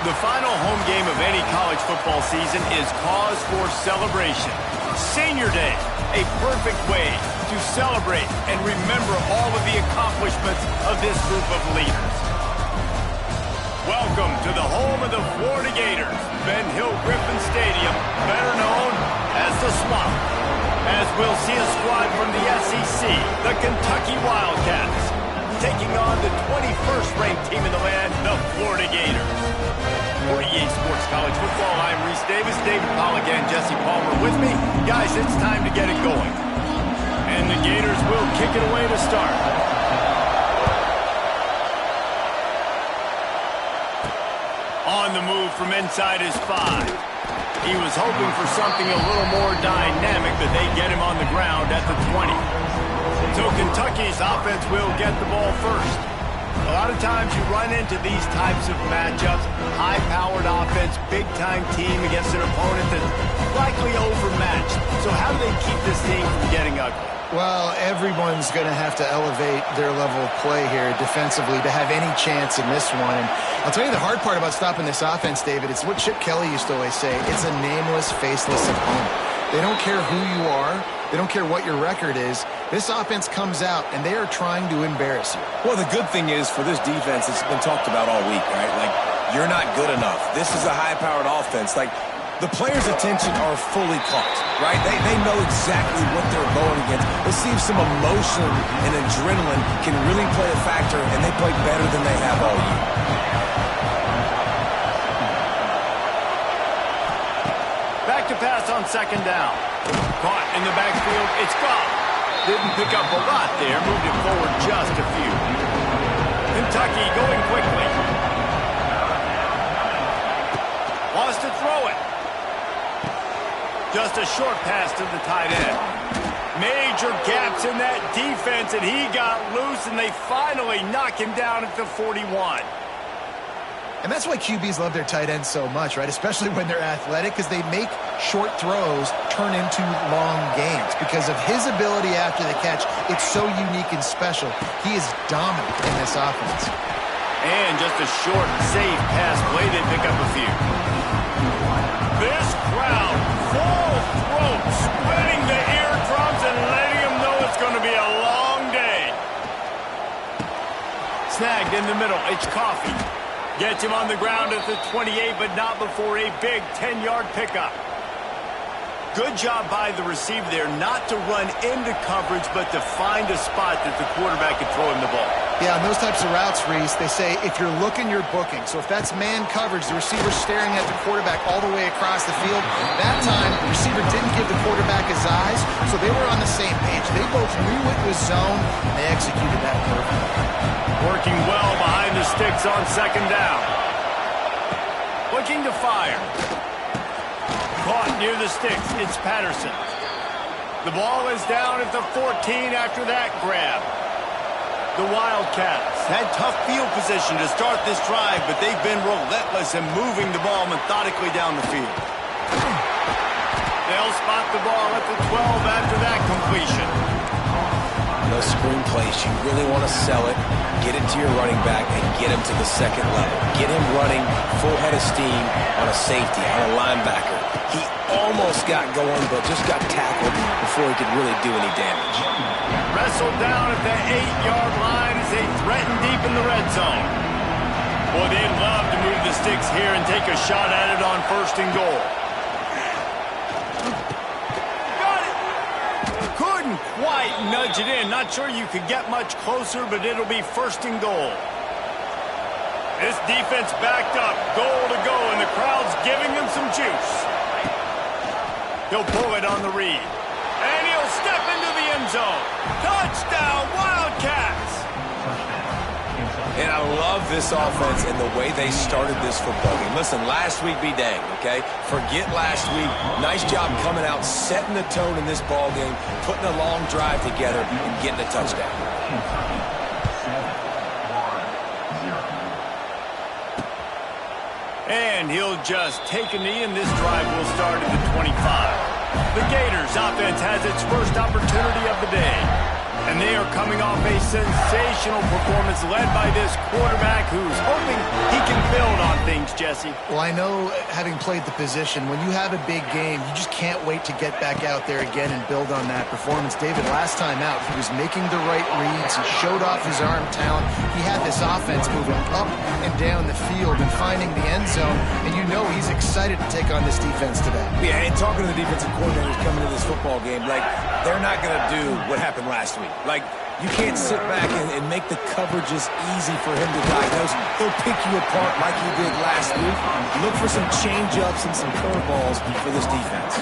The final home game of any college football season is cause for celebration. Senior Day, a perfect way to celebrate and remember all of the accomplishments of this group of leaders. Welcome to the home of the Florida Gators, Ben Hill Griffin Stadium, better known as the Swamp. As we'll see a squad from the SEC, the Kentucky Wildcats, taking on the 21st ranked team in the land, the Florida Gators. For EA Sports College Football, I'm Reese Davis, David Pollack and Jesse Palmer with me. Guys, it's time to get it going. And the Gators will kick it away to start. On the move from inside his 5. He was hoping for something a little more dynamic, but they get him on the ground at the 20. So Kentucky's offense will get the ball first. A lot of times you run into these types of matchups, high-powered offense, big-time team against an opponent that's likely overmatched. So how do they keep this thing from getting ugly? Well, everyone's going to have to elevate their level of play here defensively to have any chance in this one. And I'll tell you the hard part about stopping this offense, David, it's what Chip Kelly used to always say. It's a nameless, faceless opponent. They don't care who you are. They don't care what your record is. This offense comes out, and they are trying to embarrass you. Well, the good thing is for this defense, it's been talked about all week, right? Like, you're not good enough. This is a high-powered offense. Like, the players' attention are fully caught, right? They know exactly what they're going against. Let's see if some emotion and adrenaline can really play a factor, and they play better than they have all year. Back to pass on second down. Caught in the backfield. It's gone. Didn't pick up a lot there. Moved it forward just a few. Kentucky going quickly. Wants to throw it. Just a short pass to the tight end. Major gaps in that defense, and he got loose, and they finally knock him down at the 41. And that's why QBs love their tight ends so much, right? Especially when they're athletic, because they make short throws turn into long gains. Because of his ability after the catch, it's so unique and special. He is dominant in this offense. And just a short, safe pass play. They pick up a few. This crowd, full throat, splitting the eardrums and letting them know it's going to be a long day. Snagged in the middle. It's Coffee. Gets him on the ground at the 28, but not before a big 10-yard pickup. Good job by the receiver there not to run into coverage, but to find a spot that the quarterback could throw him the ball. Yeah, on those types of routes, Reese, they say if you're looking, you're booking. So if that's man coverage, the receiver's staring at the quarterback all the way across the field. That time, the receiver didn't give the quarterback his eyes, so they were on the same page. They both knew it was zone, and they executed that perfectly. Working well behind the sticks on second down. Looking to fire. Caught near the sticks. It's Patterson. The ball is down at the 14 after that grab. The Wildcats had tough field position to start this drive, but they've been relentless in moving the ball methodically down the field. They'll spot the ball at the 12 after that completion. Those screenplays, you really want to sell it, get it to your running back, and get him to the second level. Get him running full head of steam on a safety, on a linebacker. He almost got going, but just got tackled before he could really do any damage. Wrestled down at the 8-yard line as they threaten deep in the red zone. Boy, they'd love to move the sticks here and take a shot at it on first and goal. Couldn't quite nudge it in. Not sure you could get much closer, but it'll be first and goal. This defense backed up, goal to go, and the crowd's giving them some juice. He'll pull it on the read. And he'll step into the end zone. Touchdown, Wildcats! And I love this offense and the way they started this football game. Listen, last week be dang, okay? Forget last week. Nice job coming out, setting the tone in this ball game, putting a long drive together, and getting a touchdown. And he'll just take a knee, and this drive will start at the 25. The Gators offense has its first opportunity of the day. And they are coming off a sensational performance led by this quarterback who's hoping he can build on things, Jesse. Well, I know, having played the position, when you have a big game, you just can't wait to get back out there again and build on that performance. David, last time out, he was making the right reads. He showed off his arm talent. He had this offense moving up and down the field and finding the end zone, and you know he's excited to take on this defense today. Yeah, and talking to the defensive coordinators coming to this football game, like, they're not going to do what happened last week. Like, you can't sit back and make the coverages easy for him to diagnose. He'll pick you apart like he did last week. Look for some change-ups and some curveballs for this defense.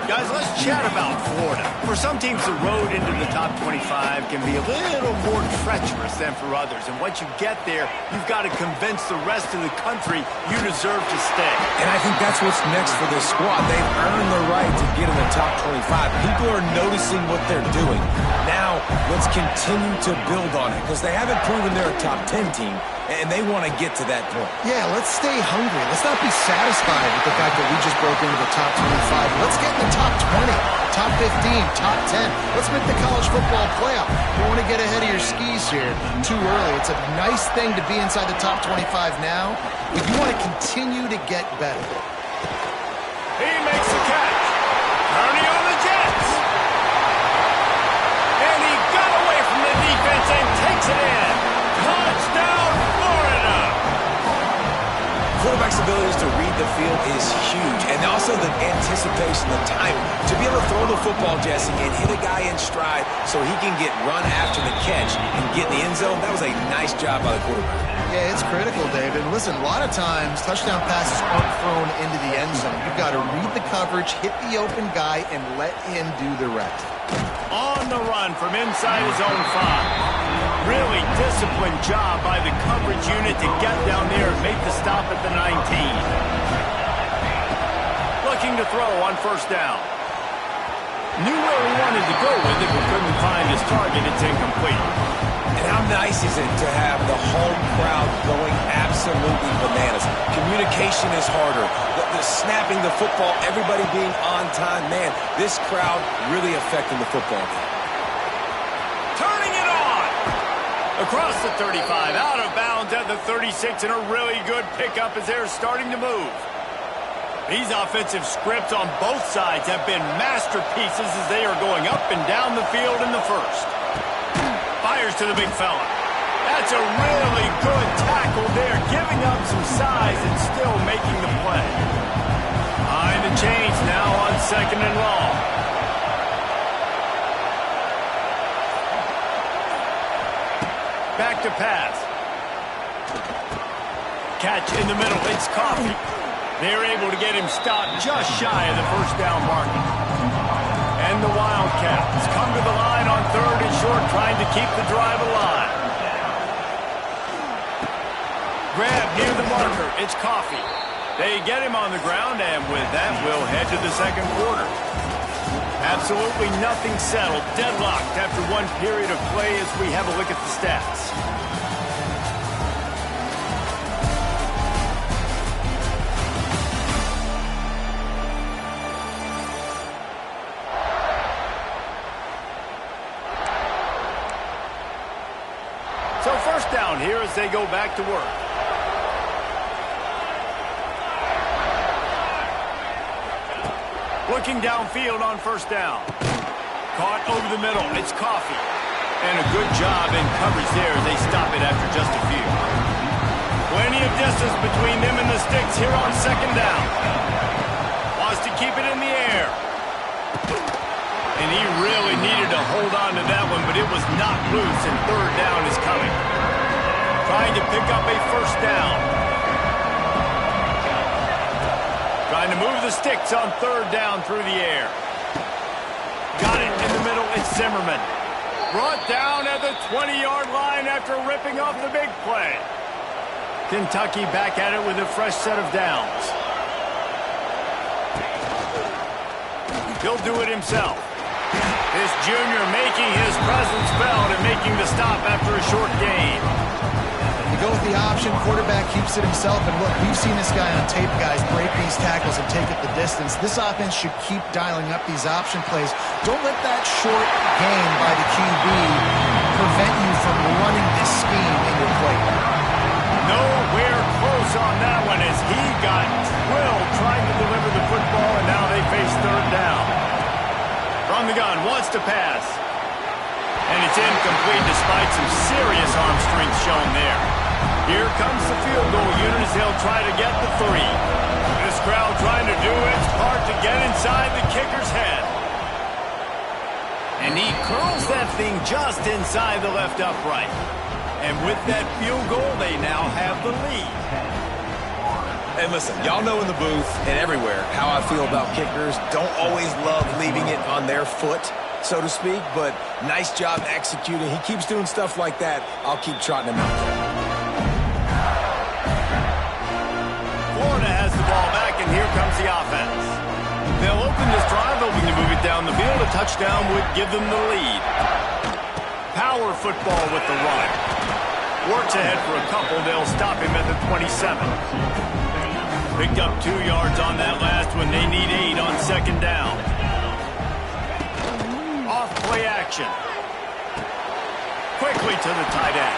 Guys, let's chat about Florida. For some teams, the road into the top 25 can be a little more treacherous than for others. And once you get there, you've got to convince the rest of the country you deserve to stay. And I think that's what's next for this squad. They've earned the right to get in the top 25. People are noticing what they're doing. Now, let's continue to build on it, because they haven't proven they're a top 10 team, and they want to get to that point. Yeah, let's stay hungry. Let's not be satisfied with the fact that we just broke into the top 25. Let's get in the top 20, top 15, top 10. Let's make the college football playoff. Don't want to get ahead of your skis here too early. It's a nice thing to be inside the top 25 now, but you want to continue to get better. He makes the catch. Turning on the Jets. And he got away from the defense and takes it in. Touchdown, Florida. Quarterback's abilities to read the field is huge, and also the anticipation, the timing. To be able to throw the football, Jesse, and hit a guy in stride so he can get run after the catch and get in the end zone, that was a nice job by the quarterback. Yeah, it's critical, David. Listen, a lot of times touchdown passes aren't thrown into the end zone. You've got to read the coverage, hit the open guy, and let him do the rest. On the run from inside his own 5. Really disciplined job by the coverage unit to get down there and make the stop at the 19. Looking to throw on first down. Knew where he wanted to go with it, but couldn't find his target. It's incomplete. And how nice is it to have the home crowd going absolutely bananas? Communication is harder. The snapping the football, everybody being on time. Man, this crowd really affecting the football game. Turning it on! Across the 35, out of bounds at the 36, and a really good pickup as they're starting to move. These offensive scripts on both sides have been masterpieces as they are going up and down the field in the first. Fires to the big fella. That's a really good tackle there, giving up some size and still making the play. Behind the chains now on second and long. Back to pass. Catch in the middle. It's Coffee. They're able to get him stopped just shy of the first down marker. And the Wildcats come to the line on third and short, trying to keep the drive alive. Grab near the marker. It's Coffee. They get him on the ground, and with that, we'll head to the second quarter. Absolutely nothing settled. Deadlocked after one period of play as we have a look at the stats. So first down here as they go back to work. Looking downfield on first down. Caught over the middle. It's Coffee. And a good job in coverage there as they stop it after just a few. Plenty of distance between them and the sticks here on second down. Wants to keep it in the air. And he really needed to hold on to that one, but it was knocked loose, and third down is coming. Trying to pick up a first down. Trying to move the sticks on third down through the air. Got it in the middle. It's Zimmerman. Brought down at the 20-yard line after ripping off the big play. Kentucky back at it with a fresh set of downs. He'll do it himself. This junior making his presence felt and making the stop after a short gain. You go with the option, quarterback keeps it himself, and look, we've seen this guy on tape, guys, break these tackles and take it the distance. This offense should keep dialing up these option plays. Don't let that short gain by the QB prevent you from running this scheme in your play. Nowhere close From the gun, wants to pass. And it's incomplete despite some serious arm strength shown there. Here comes the field goal unit as they'll try to get the 3. This crowd trying to do its part to get inside the kicker's head. And he curls that thing just inside the left upright. And with that field goal, they now have the lead. And listen, y'all know in the booth and everywhere how I feel about kickers. Don't always love leaving it on their foot, so to speak, but nice job executing. He keeps doing stuff like that. I'll keep trotting him out there. Florida has the ball back, and here comes the offense. They'll open this drive, hoping to move it down the field. A touchdown would give them the lead. Power football with the run. Works ahead for a couple. They'll stop him at the 27. Picked up 2 yards on that last one. They need 8 on second down. Off play action. Quickly to the tight end.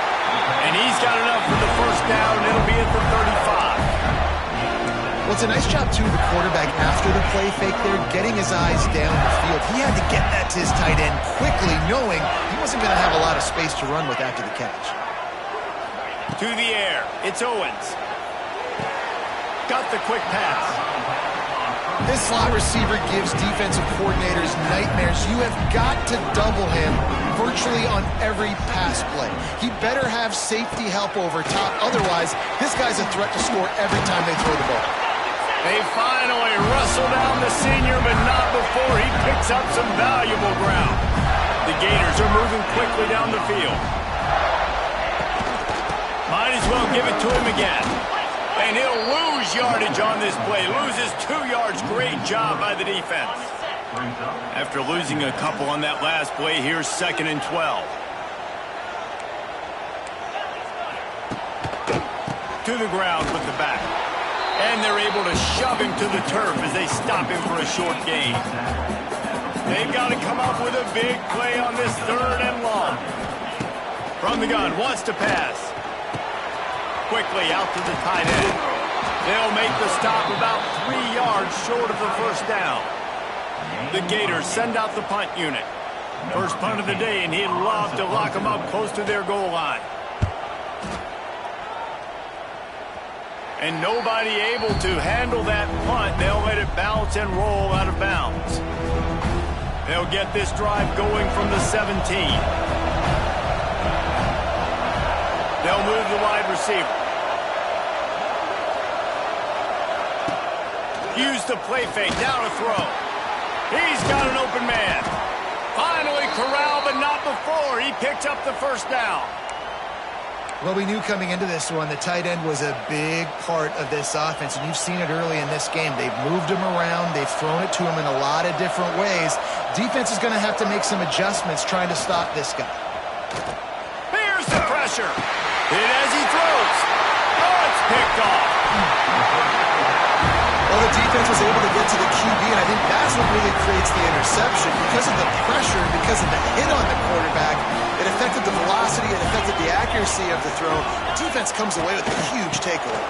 And he's got enough for the first down. It'll be at the 35. Well, it's a nice job, too, the quarterback after the play fake there, getting his eyes down the field. He had to get that to his tight end quickly, knowing he wasn't going to have a lot of space to run with after the catch. To the air. It's Owens. Got the quick pass. This slot receiver gives defensive coordinators nightmares. You have got to double him virtually on every pass play. He better have safety help over top. Otherwise, this guy's a threat to score every time they throw the ball. They finally wrestle down the senior, but not before he picks up some valuable ground. The Gators are moving quickly down the field. Might as well give it to him again. And he'll lose yardage on this play. Loses 2 yards. Great job by the defense. After losing a couple on that last play, here's 2nd and 12. To the ground with the back. And they're able to shove him to the turf as they stop him for a short gain. They've got to come up with a big play on this 3rd and long. From the gun, wants to pass. Quickly out to the tight end. They'll make the stop about 3 yards short of the first down. The Gators send out the punt unit. First punt of the day, and he'd love to lock them up close to their goal line. And nobody able to handle that punt. They'll let it bounce and roll out of bounds. They'll get this drive going from the 17. They'll move the wide receiver. Use the play fake, down a throw. He's got an open man. Finally corralled, but not before. He picks up the first down. Well, we knew coming into this one, the tight end was a big part of this offense, and you've seen it early in this game. They've moved him around. They've thrown it to him in a lot of different ways. Defense is going to have to make some adjustments trying to stop this guy. Here's the pressure. Hit as he throws. Oh, it's picked off. Well, the defense was able to get to the QB, and I think that's what really creates the interception. Because of the pressure, because of the hit on the quarterback, it affected the velocity, it affected the accuracy of the throw. The defense comes away with a huge takeaway.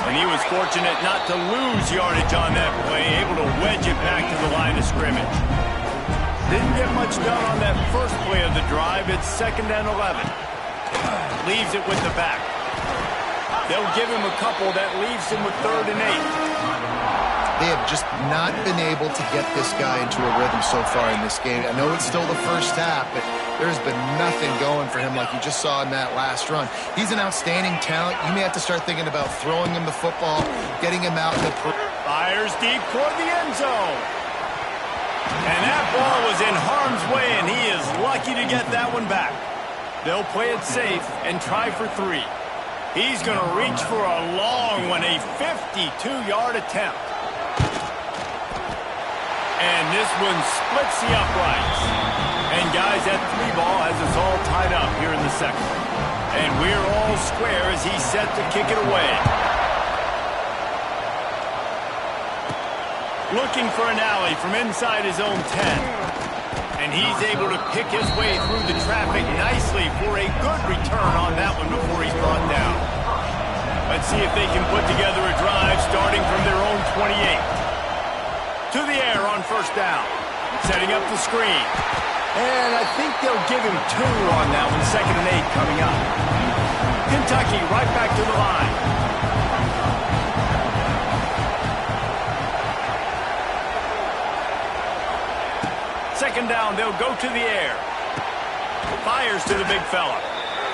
And he was fortunate not to lose yardage on that play, able to wedge it back to the line of scrimmage. Didn't get much done on that first play of the drive. It's 2nd and 11. Leaves it with the back. They'll give him a couple. That leaves him with 3rd and 8. They have just not been able to get this guy into a rhythm so far in this game. I know it's still the first half, but there's been nothing going for him like you just saw in that last run. He's an outstanding talent. You may have to start thinking about throwing him the football, getting him out in the... Fires deep toward the end zone. And that ball was in harm's way, and he is lucky to get that one back. They'll play it safe and try for 3. He's going to reach for a long one, a 52-yard attempt. And this one splits the uprights. And guys, that 3 ball has us all tied up here in the 2nd. And we're all square as he's set to kick it away. Looking for an alley from inside his own 10. And he's able to pick his way through the traffic nicely for a good return on that one before he's brought down. Let's see if they can put together a drive starting from their own 28. To to the air on first down. Setting up the screen. And I think they'll give him 2 on that one. 2nd and 8 coming up. Kentucky right back to the line. Second down, they'll go to the air. Fires to the big fella.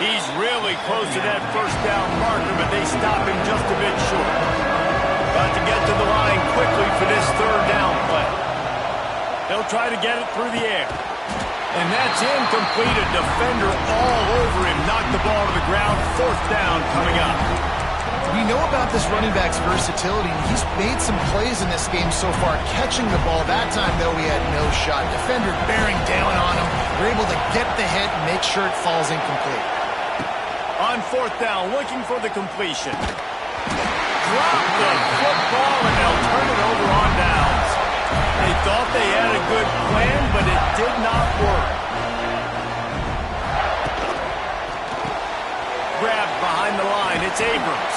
He's really close to that first down marker, but they stop him just a bit short. Got to get to the line quickly for this 3rd down play. They'll try to get it through the air. And that's incomplete. A defender all over him. Knocked the ball to the ground. 4th down coming up. We know about this running back's versatility. He's made some plays in this game so far, catching the ball. That time, though, he had no shot. Defender bearing down on him. They're able to get the hit and make sure it falls incomplete. On 4th down, looking for the completion. Drop the football, and they'll turn it over on downs. They thought they had a good plan, but it did not work. Grabbed behind the line. It's Abrams.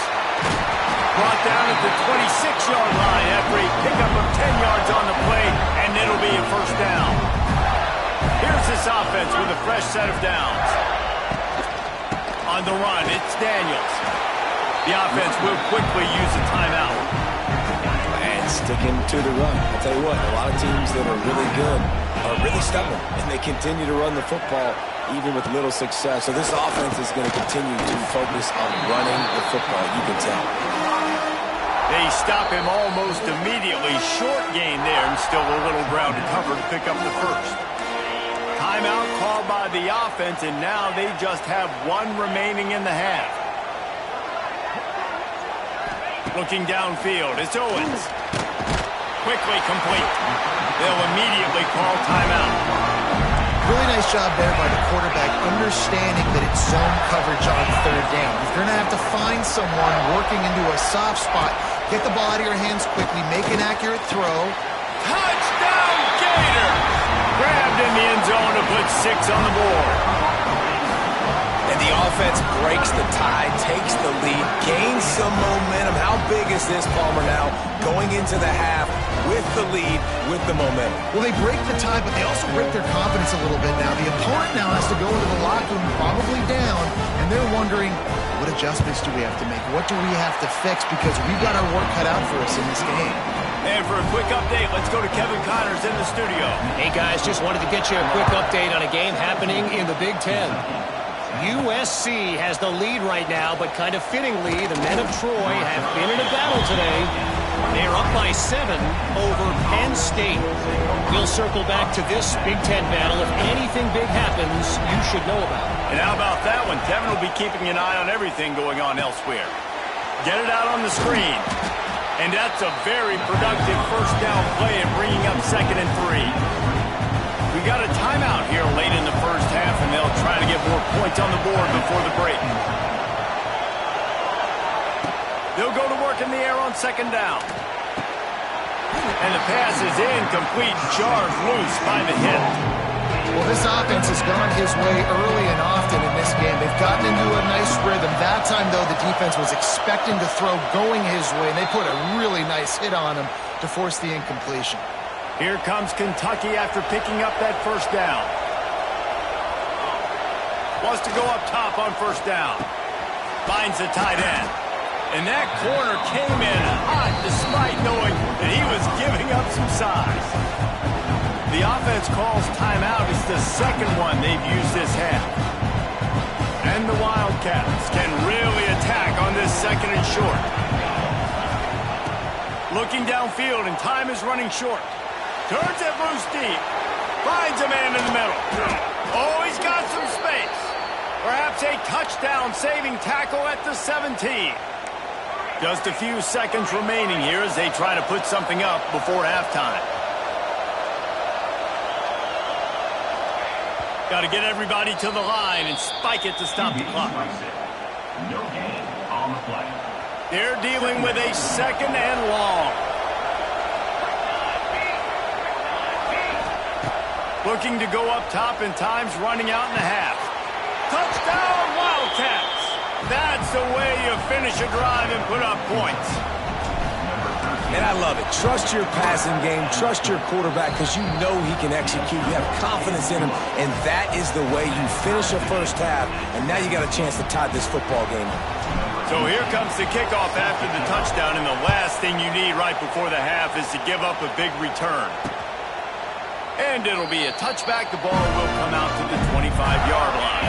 Brought down at the 26-yard line after a pickup of 10 yards on the play, and it'll be a first down. Here's this offense with a fresh set of downs. On the run, it's Daniels. The offense will quickly use a timeout. And sticking to the run. I'll tell you what, a lot of teams that are really good are really stubborn, and they continue to run the football even with little success. So this offense is going to continue to focus on running the football, you can tell. They stop him almost immediately. Short gain there, and still a little ground to cover to pick up the first. Timeout called by the offense, and now they just have 1 remaining in the half. Looking downfield, it's Owens. Quickly complete. They'll immediately call timeout. Really nice job there by the quarterback, understanding that it's zone coverage on 3rd down. If you're going to have to find someone working into a soft spot, get the ball out of your hands quickly, make an accurate throw. Touchdown, Gators! Grabbed in the end zone to put 6 on the board. And the offense breaks the tie, takes the lead, gains some momentum. How big is this, Palmer, now going into the half with the lead, with the momentum? Well, they break the tie, but they also break their confidence a little bit now. The opponent now has to go into the locker room probably down, and they're wondering, what adjustments do we have to make? What do we have to fix? Because we've got our work cut out for us in this game. And for a quick update, let's go to Kevin Connors in the studio. Hey, guys, just wanted to get you a quick update on a game happening in the Big Ten. USC has the lead right now, but kind of fittingly, the men of Troy have been in a battle today. They're up by 7 over Penn State. We'll circle back to this Big Ten battle. If anything big happens, you should know about it. And how about that one? Kevin will be keeping an eye on everything going on elsewhere. Get it out on the screen. And that's a very productive first down play and bringing up 2nd and 3. We got a timeout here late in the first half, and they'll try to get more points on the board before the break. They'll go to work in the air on 2nd down. And the pass is incomplete, jarred loose by the hit. Well, this offense has gone his way early and often in this game. They've gotten into a nice rhythm. That time, though, the defense was expecting to throw going his way, and they put a really nice hit on him to force the incompletion. Here comes Kentucky after picking up that first down. Wants to go up top on first down. Finds the tight end. And that corner came in hot despite knowing that he was giving up some size. The offense calls timeout. It's the 2nd one they've used this half. And the Wildcats can really attack on this 2nd and short. Looking downfield, and time is running short. Turns it loose deep. Finds a man in the middle. Oh, he's got some space. Perhaps a touchdown-saving tackle at the 17. Just a few seconds remaining here as they try to put something up before halftime. Got to get everybody to the line and spike it to stop the clock. No gain on the play. They're dealing with a 2nd and long. Looking to go up top, and time's running out in the half. Touchdown, Wildcats! That's the way you finish a drive and put up points. And I love it. Trust your passing game. Trust your quarterback because you know he can execute. You have confidence in him, and that is the way you finish a first half, and now you got a chance to tie this football game up. So here comes the kickoff after the touchdown, and the last thing you need right before the half is to give up a big return. And it'll be a touchback. The ball will come out to the 25-yard line.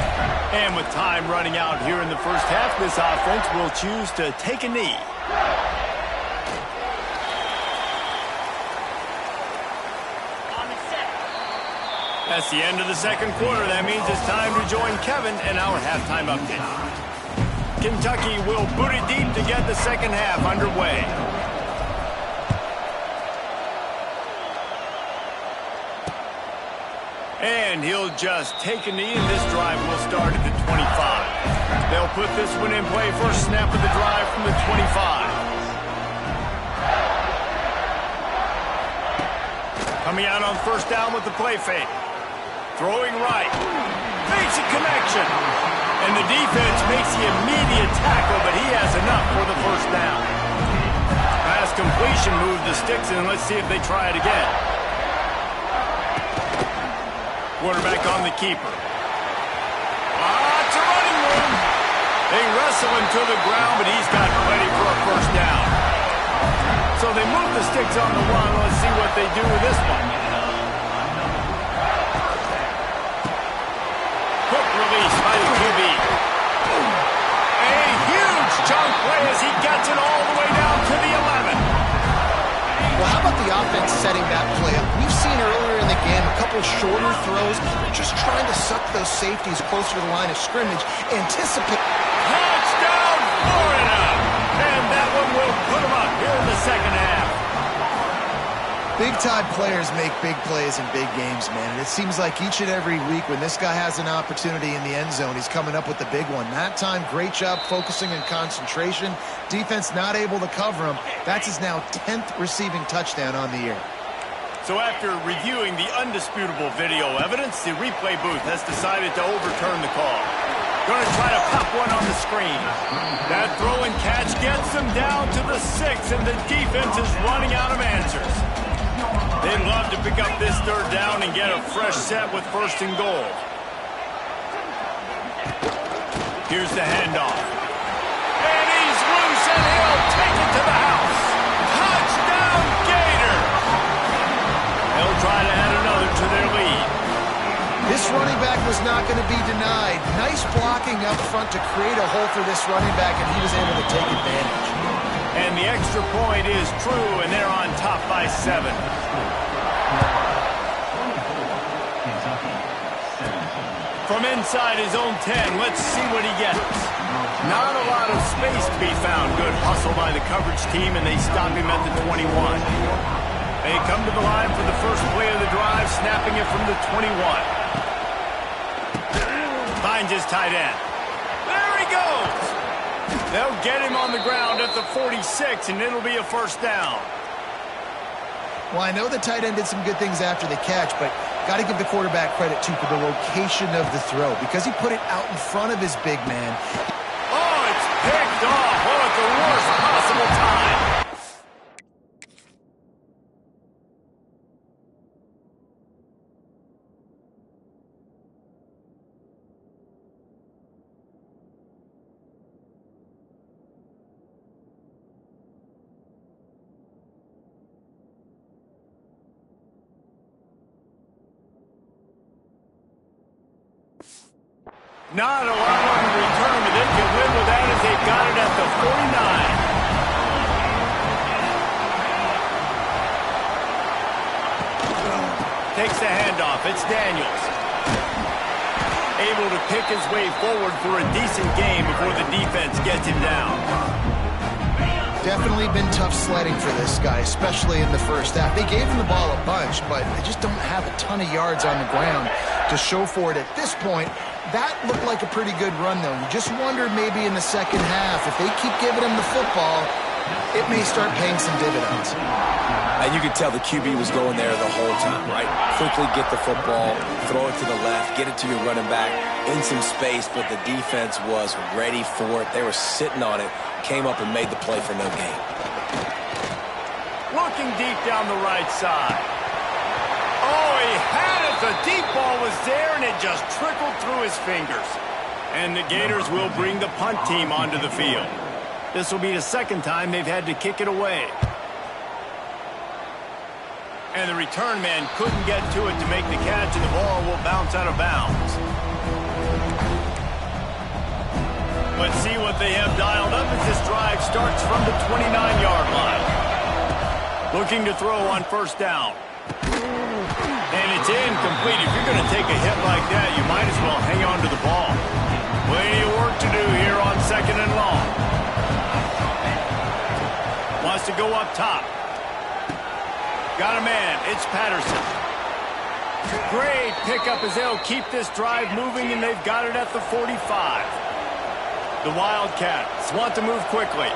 And with time running out here in the first half, this offense will choose to take a knee. That's the end of the second quarter. That means it's time to join Kevin in our halftime update. Kentucky will boot it deep to get the second half underway. And he'll just take a knee, and this drive will start at the 25. They'll put this one in play. First snap of the drive from the 25. Coming out on first down with the play fake. Throwing right. Makes a connection. And the defense makes the immediate tackle, but he has enough for the first down. Pass completion, move the sticks, and let's see if they try it again. Quarterback on the keeper. It's a running room. They wrestle him to the ground, but he's got plenty for a first down. So they move the sticks on the run. Let's see what they do with this one. Quick release by the QB. A huge chunk play as he gets it all the way down to the 11. Well, how about the offense setting that play up? We've seen earlier in the game a couple shorter throws. They're just trying to suck those safeties closer to the line of scrimmage. Anticipate. Touchdown, Florida! And that one will put them up here in the second half. Big-time players make big plays in big games, man. And it seems like each and every week when this guy has an opportunity in the end zone, he's coming up with the big one. That time, great job focusing and concentration. Defense not able to cover him. That's his now 10th receiving touchdown on the year. So after reviewing the undisputable video evidence, the replay booth has decided to overturn the call. Going to try to pop one on the screen. That throw and catch gets them down to the 6, and the defense is running out of answers. They'd love to pick up this third down and get a fresh set with first and goal. Here's the handoff. And he's loose, and he'll take it to the house. Touchdown, Gators! They'll try to add another to their lead. This running back was not going to be denied. Nice blocking up front to create a hole for this running back, and he was able to take advantage. And the extra point is true, and they're on top by 7. From inside his own 10, let's see what he gets. Not a lot of space to be found. Good hustle by the coverage team, and they stop him at the 21. They come to the line for the first play of the drive, snapping it from the 21. Finds his tight end. There he goes! They'll get him on the ground at the 46, and it'll be a first down. Well, I know the tight end did some good things after the catch, but got to give the quarterback credit, too, for the location of the throw, because he put it out in front of his big man. Oh, it's picked off. Oh, at the worst possible time. Not a lot on the return, but they can win with that as they've got it at the 49. Takes the handoff. It's Daniels. Able to pick his way forward for a decent game before the defense gets him down. Definitely been tough sledding for this guy, especially in the first half. They gave him the ball a bunch, but they just don't have a ton of yards on the ground to show for it at this point. That looked like a pretty good run, though. You just wondered maybe in the second half, if they keep giving him the football, it may start paying some dividends. And you could tell the QB was going there the whole time, right? Quickly get the football, throw it to the left, get it to your running back in some space, but the defense was ready for it. They were sitting on it, came up and made the play for no gain. looking deep down the right side. Oh, he had it. The deep ball was there, and it just trickled through his fingers. And the Gators will bring the punt team onto the field. This will be the second time they've had to kick it away. And the return man couldn't get to it to make the catch, and the ball will bounce out of bounds. Let's see what they have dialed up as this drive starts from the 29-yard line. Looking to throw on first down. And it's incomplete. If you're going to take a hit like that, you might as well hang on to the ball. Plenty of work to do here on second and long. Wants to go up top. Got a man. It's Patterson. Great pickup as they'll keep this drive moving, and they've got it at the 45. The Wildcats want to move quickly.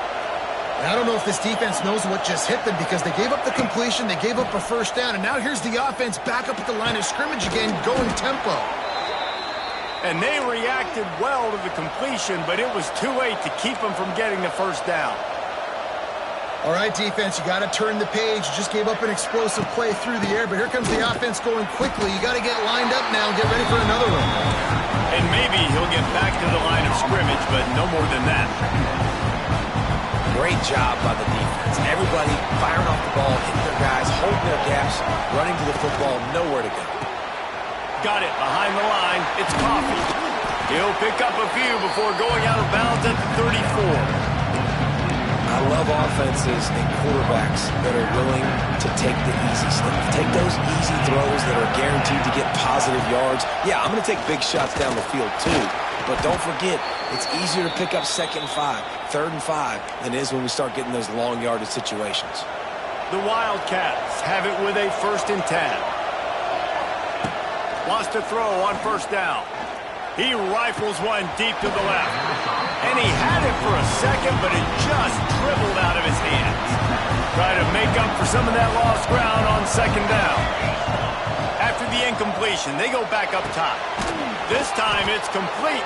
I don't know if this defense knows what just hit them because they gave up the completion, they gave up a first down, and now here's the offense back up at the line of scrimmage again, going tempo. And they reacted well to the completion, but it was too late to keep them from getting the first down. All right, defense, you got to turn the page. You just gave up an explosive play through the air, but here comes the offense going quickly. You got to get lined up now and get ready for another one. And maybe he'll get back to the line of scrimmage, but no more than that. Great job by the defense. Everybody firing off the ball, hitting their guys, holding their gaps, running to the football, nowhere to go. Got it behind the line. It's Coffee. He'll pick up a few before going out of bounds at the 34. I love offenses and quarterbacks that are willing to take the easy stuff. Take those easy throws that are guaranteed to get positive yards. Yeah, I'm going to take big shots down the field too. But don't forget, it's easier to pick up 2nd and 5, 3rd and 5 than it is when we start getting those long yardage situations. The Wildcats have it with a 1st and 10. Wants to throw on first down. He rifles one deep to the left. And he had it for a second, but it just dribbled out of his hands. Try to make up for some of that lost ground on 2nd down. After the incompletion, they go back up top. This time it's complete.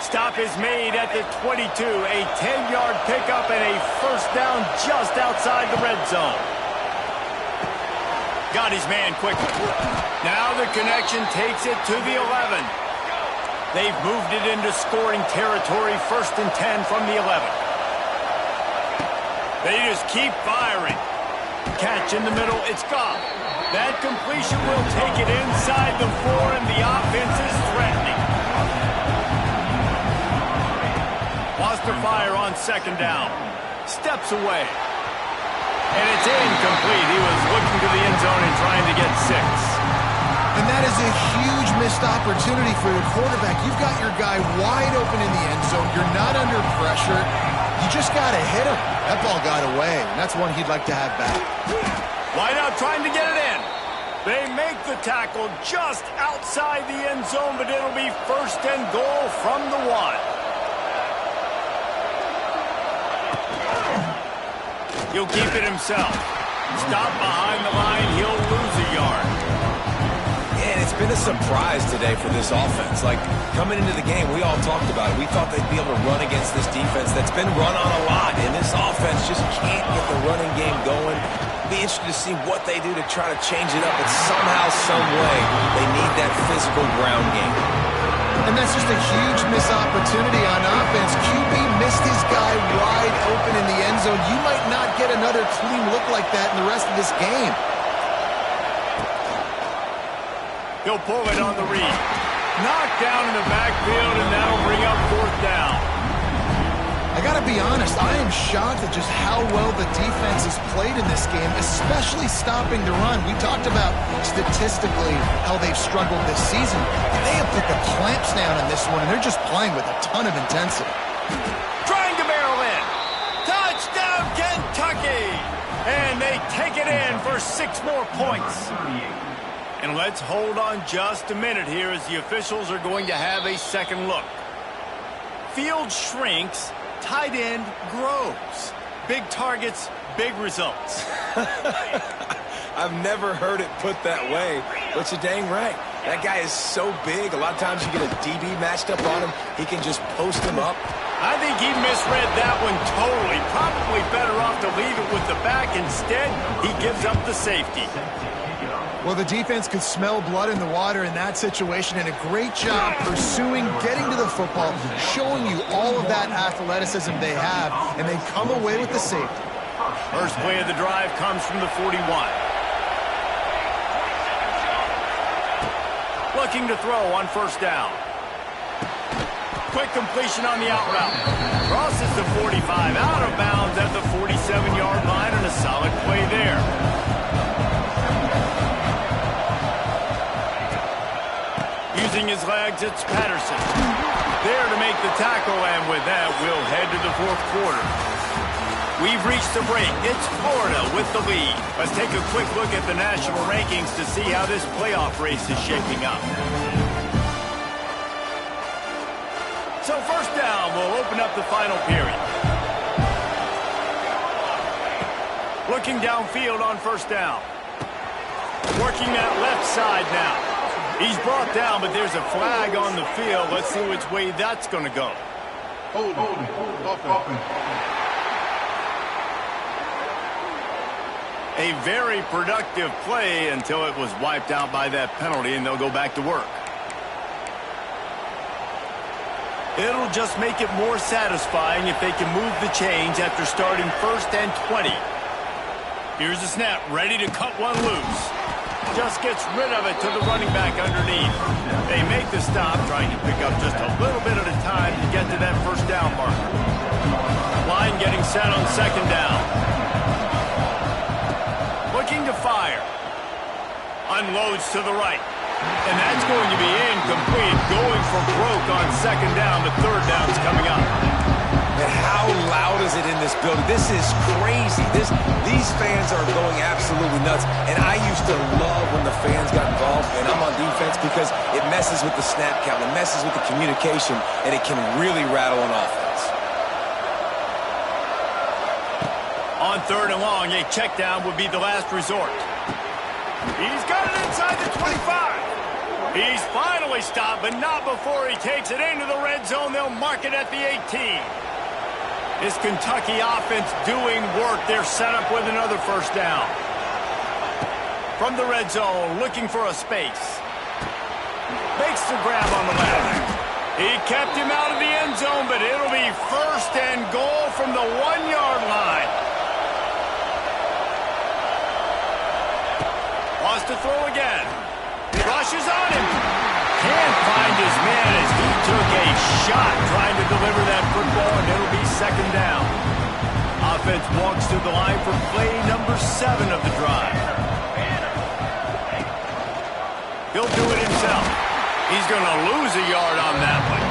Stop is made at the 22. A 10-yard pickup and a first down just outside the red zone. Got his man quickly. Now the connection takes it to the 11. They've moved it into scoring territory, 1st and 10 from the 11. They just keep firing. Catch in the middle, it's gone. That completion will take it inside the 4, and the offense is threatening. Wants to fire on 2nd down. Steps away. And it's incomplete. He was looking to the end zone and trying to get 6. And that is a huge missed opportunity for the quarterback. You've got your guy wide open in the end zone. You're not under pressure. You just got to hit him. That ball got away, and that's one he'd like to have back. Wide out trying to get it in. They make the tackle just outside the end zone, but it'll be 1st and goal from the 1. He'll keep it himself. Stop behind the line. He'll lose a yard. And it's been a surprise today for this offense. Like, coming into the game, we all talked about it. We thought they'd be able to run against this defense that's been run on a lot. And this offense just can't get the running game going. Be interested to see what they do to try to change it up. But somehow, some way, they need that physical ground game. And that's just a huge missed opportunity on offense. QB missed his guy wide open in the end zone. You might not get another clean look like that in the rest of this game. He'll pull it on the read. Knocked down in the backfield, and that'll bring up 4th down. I got to be honest, I am shocked at just how well the defense has played in this game, especially stopping the run. We talked about statistically how they've struggled this season. They have put the clamps down in this one, and they're just playing with a ton of intensity. Trying to barrel in. Touchdown, Kentucky! And they take it in for 6 more points. And let's hold on just a minute here as the officials are going to have a second look. Field shrinks, tight end grows. Big targets, big results. I've never heard it put that way, but you're dang right. That guy is so big. A lot of times you get a DB matched up on him. He can just post him up. I think he misread that one totally. Probably better off to leave it with the back. Instead, he gives up the safety. Well, the defense could smell blood in the water in that situation, and a great job pursuing, getting to the football, showing you all of that athleticism they have, and they come away with the safety. First play of the drive comes from the 41. Looking to throw on first down. Quick completion on the out route. Crosses the 45, out of bounds at the 47-yard line, and a solid play there. Using his legs, it's Patterson. There to make the tackle, and with that, we'll head to the fourth quarter. We've reached the break. It's Florida with the lead. Let's take a quick look at the national rankings to see how this playoff race is shaping up. So first down, we'll open up the final period. Looking downfield on first down. Working that left side now. He's brought down, but there's a flag on the field. Let's see which way that's going to go. Hold on. A very productive play until it was wiped out by that penalty, and they'll go back to work. It'll just make it more satisfying if they can move the chains after starting first and 20. Here's the snap, ready to cut one loose. Just gets rid of it to the running back underneath. They make the stop, trying to pick up just a little bit at a time to get to that first down marker. Line getting set on second down. Looking to fire. Unloads to the right. And that's going to be incomplete. Going for broke on second down. The third down's coming up. And how loud is it in this building? This is crazy. These fans are going absolutely nuts. And I used to love when the fans got involved, and I'm on defense, because it messes with the snap count. It messes with the communication, and it can really rattle an offense. On third and long, a check down would be the last resort. He's got it inside the 25. He's finally stopped, but not before he takes it into the red zone. They'll mark it at the 18. This Kentucky offense doing work. They're set up with another first down. From the red zone, looking for a space. Makes the grab on the left. He kept him out of the end zone, but it'll be first and goal from the 1-yard line. Wants to throw again. Rushes on him. Can't find his man as he took a shot trying to deliver that football, and it'll be second down. Offense walks to the line for play number 7 of the drive. He'll do it himself. He's going to lose a yard on that one.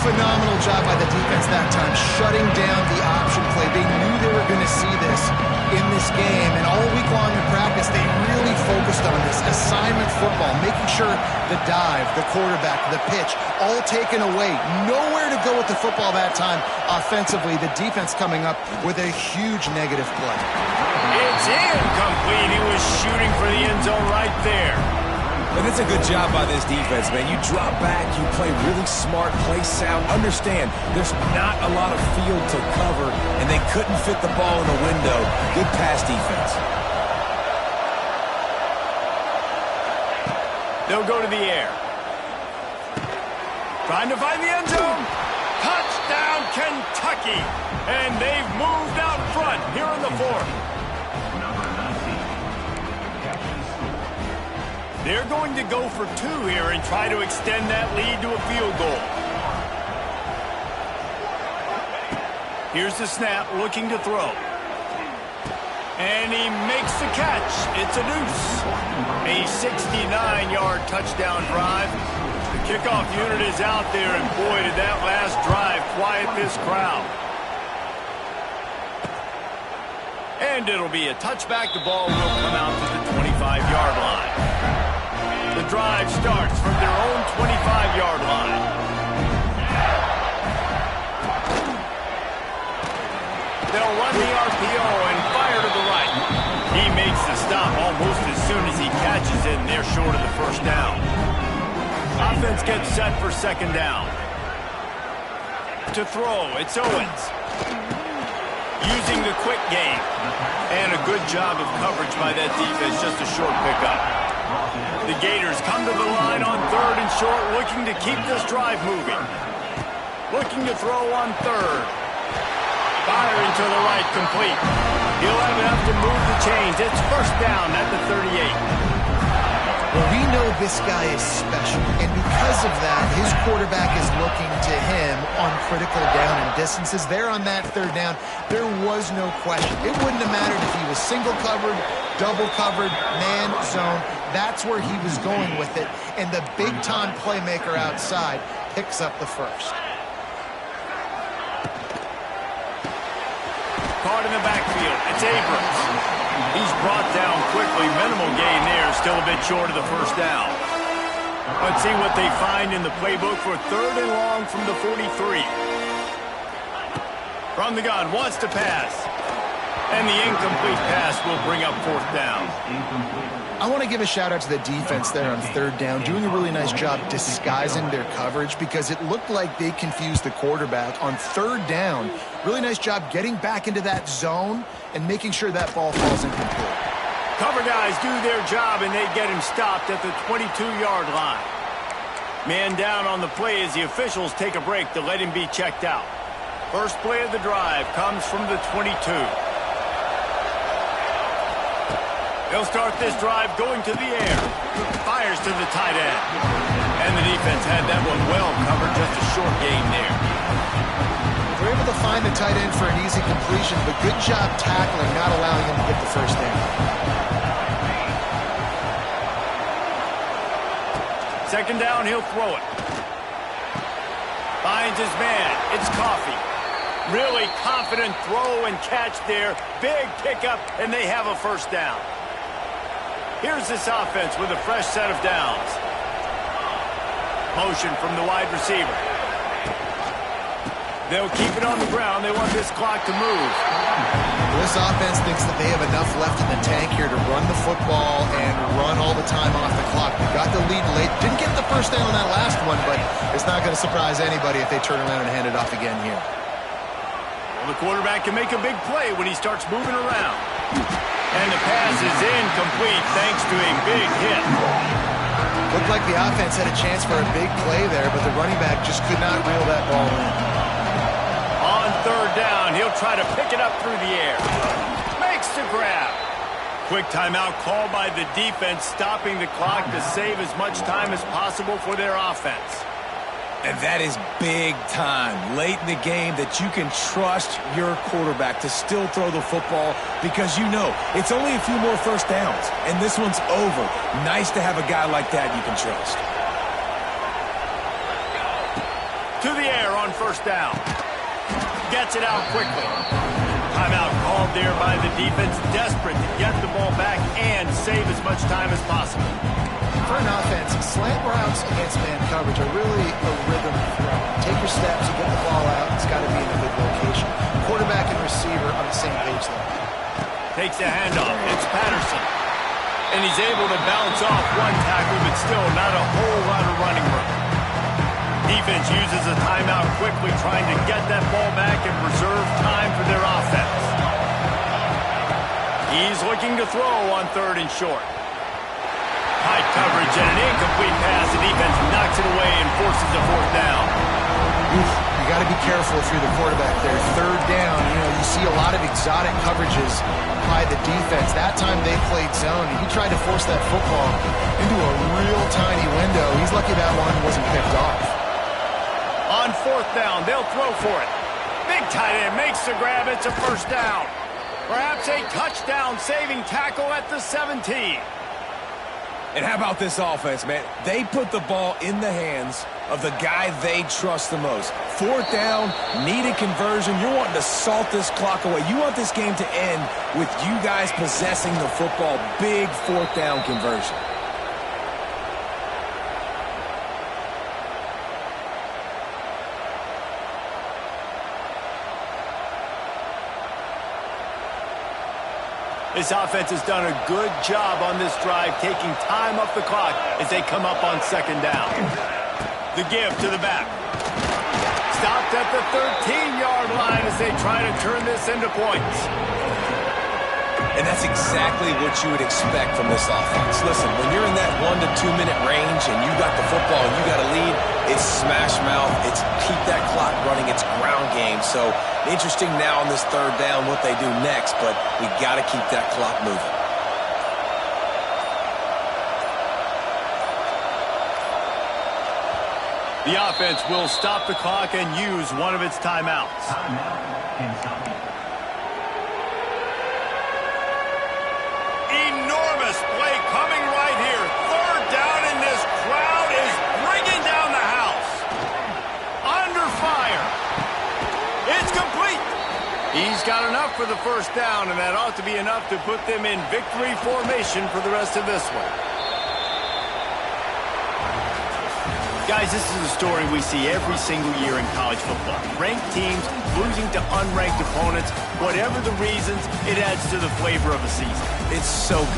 Phenomenal job by the defense that time, shutting down the option play. They knew they were going to see this in this game, and all week long in practice, they really focused on this assignment football, making sure the dive, the quarterback, the pitch, all taken away. Nowhere to go with the football that time offensively. The defense coming up with a huge negative play. It's incomplete. He was shooting for the end zone right there. And it's a good job by this defense, man. You drop back, you play really smart, play sound. Understand, there's not a lot of field to cover, and they couldn't fit the ball in the window. Good pass defense. They'll go to the air. Trying to find the end zone. Touchdown, Kentucky. And they've moved out front here in the fourth. They're going to go for 2 here and try to extend that lead to a field goal. Here's the snap, looking to throw. And he makes the catch. It's a deuce. A 69-yard touchdown drive. The kickoff unit is out there, and boy, did that last drive quiet this crowd. And it'll be a touchback. The ball will come out to the 25-yard line. The drive starts from their own 25-yard line. They'll run the RPO and fire to the right. He makes the stop almost as soon as he catches it, and they're short of the first down. Offense gets set for second down. To throw, it's Owens. Using the quick game. And a good job of coverage by that defense, just a short pickup. The Gators come to the line on third and short, looking to keep this drive moving. Looking to throw on third. Firing to the right, complete. He'll have enough to move the chains. It's first down at the 38. Well, we know this guy is special, and because of that, his quarterback is looking to him on critical down and distances. There on that third down, there was no question. It wouldn't have mattered if he was single covered, double covered, man, zone. That's where he was going with it, and the big-time playmaker outside picks up the first. Caught in the backfield. It's Abrams. He's brought down quickly. Minimal gain there. Still a bit short of the first down. Let's see what they find in the playbook for third and long from the 43. From the gun, wants to pass. And the incomplete pass will bring up fourth down. I want to give a shout-out to the defense there on third down, doing a really nice job disguising their coverage because it looked like they confused the quarterback on third down. Really nice job getting back into that zone and making sure that ball falls incomplete. Cover guys do their job, and they get him stopped at the 22-yard line. Man down on the play as the officials take a break to let him be checked out. First play of the drive comes from the 22. They'll start this drive going to the air. Fires to the tight end. And the defense had that one well covered, just a short gain there. They're able to find the tight end for an easy completion, but good job tackling, not allowing him to get the first down. Second down, he'll throw it. Finds his man. It's Coffee. Really confident throw and catch there. Big pickup, and they have a first down. Here's this offense with a fresh set of downs. Motion from the wide receiver. They'll keep it on the ground. They want this clock to move. This offense thinks that they have enough left in the tank here to run the football and run all the time off the clock. They got the lead late. Didn't get the first down on that last one, but it's not going to surprise anybody if they turn around and hand it off again here. Well, the quarterback can make a big play when he starts moving around. And the pass is incomplete thanks to a big hit. Looked like the offense had a chance for a big play there, but the running back just could not reel that ball in. On third down, he'll try to pick it up through the air. Makes the grab. Quick timeout called by the defense, stopping the clock to save as much time as possible for their offense. And that is big time late in the game that you can trust your quarterback to still throw the football because you know it's only a few more first downs, and this one's over. Nice to have a guy like that you can trust. To the air on first down. Gets it out quickly. Timeout called there by the defense, desperate to get the ball back and save as much time as possible. For an offense, slant routes against man coverage are really a rhythm throw. Take your steps, you get the ball out, it's got to be in a good location. Quarterback and receiver on the same page there. Takes the handoff. It's Patterson. And he's able to bounce off one tackle, but still not a whole lot of running room. Defense uses a timeout quickly, trying to get that ball back and preserve time for their offense. He's looking to throw on third and short. High coverage and an incomplete pass. The defense knocks it away and forces a fourth down. You got to be careful if you're the quarterback there. Third down, you see a lot of exotic coverages by the defense. That time they played zone, and he tried to force that football into a real tiny window. He's lucky that one wasn't picked off. On fourth down, they'll throw for it. Big tight end makes the grab. It's a first down. Perhaps a touchdown-saving tackle at the 17. And how about this offense, man? They put the ball in the hands of the guy they trust the most. Fourth down, needed conversion. You're wanting to salt this clock away. You want this game to end with you guys possessing the football. Big fourth down conversion. This offense has done a good job on this drive, taking time off the clock as they come up on second down. The give to the back. Stopped at the 13-yard line as they try to turn this into points. And that's exactly what you would expect from this offense. Listen, when you're in that 1 to 2 minute range and you got the football and you got a lead, it's smash mouth, it's keep that clock running, it's ground game. So interesting now on this third down what they do next, but we got to keep that clock moving. The offense will stop the clock and use one of its timeouts. Enormous play coming right here. Third down, and this crowd is bringing down the house. Under fire. It's complete. He's got enough for the first down, and that ought to be enough to put them in victory formation for the rest of this one. Guys, this is a story we see every single year in college football. Ranked teams losing to unranked opponents. Whatever the reasons, it adds to the flavor of a season. It's so good.